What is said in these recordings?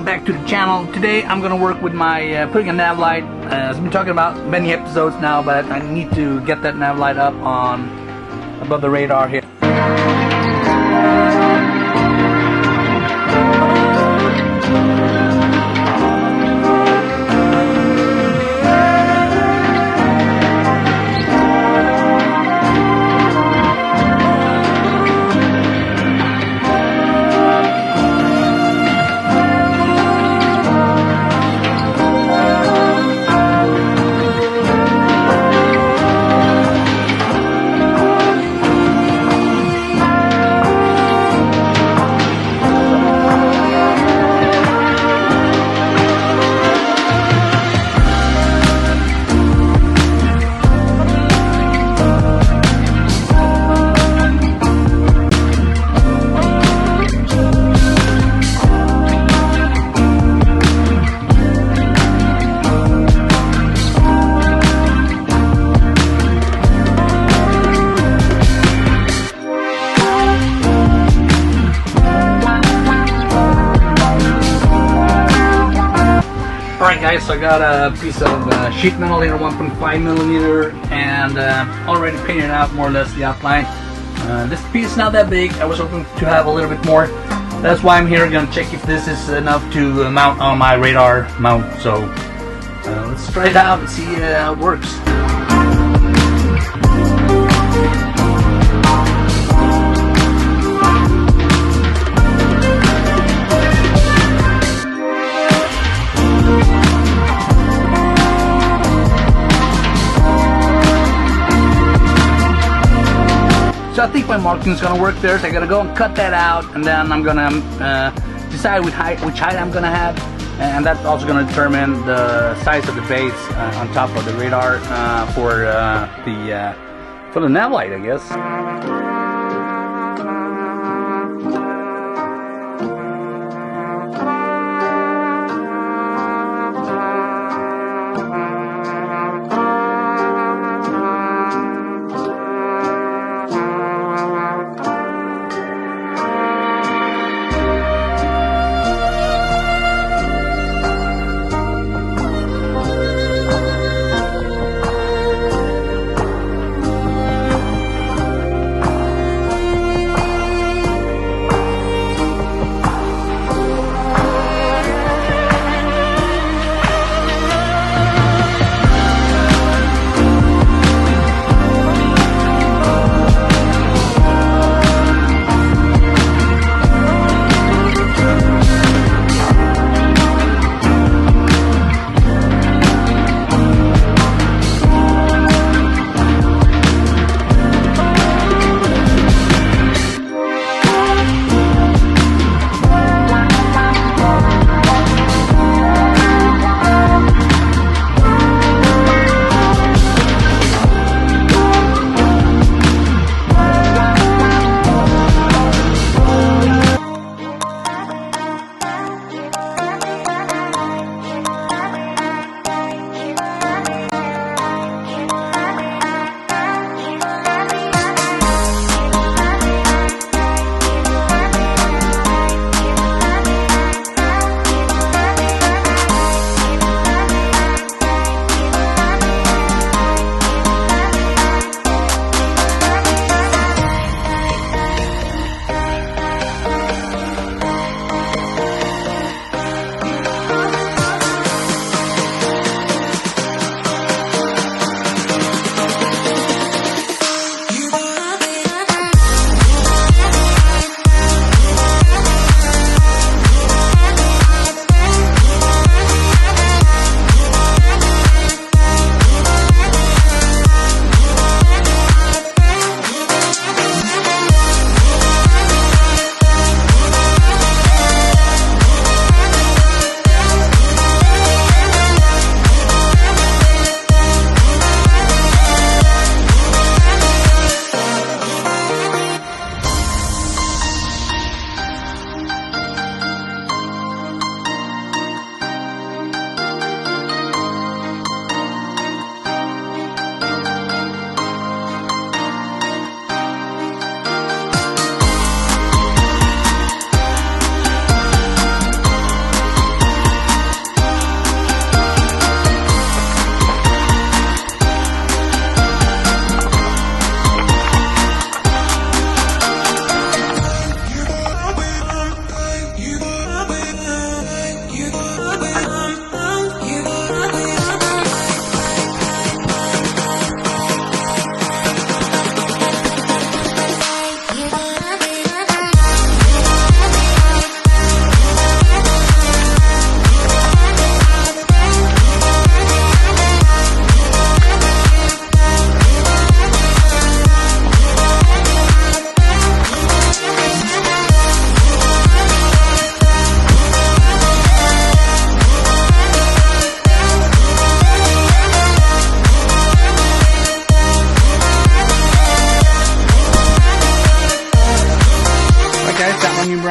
back to the channel. Today I'm gonna work with my putting a nav light. I've been talking about many episodes now, but I need to get that nav light up on above the radar here. Alright guys, so I got a piece of sheet metal here, 1.5 millimeter, and already painted out more or less the outline. This piece is not that big. I was hoping to have a little bit more. That's why I'm here, gonna check if this is enough to mount on my radar mount. So let's try it out and see how it works. So I think my marking is gonna work there, so I gotta go and cut that out, and then I'm gonna decide which height I'm gonna have, and that's also gonna determine the size of the base on top of the radar for the nav light, I guess.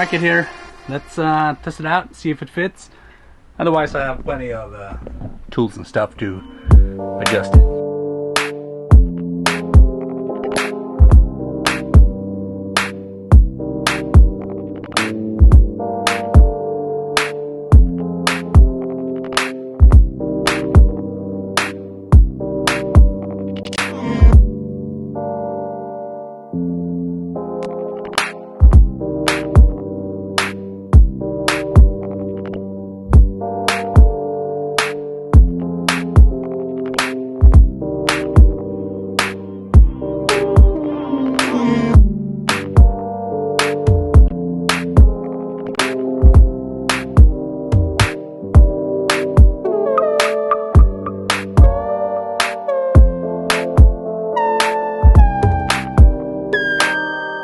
bracket here. Let's test it out, see if it fits. Otherwise I have plenty of tools and stuff to adjust it.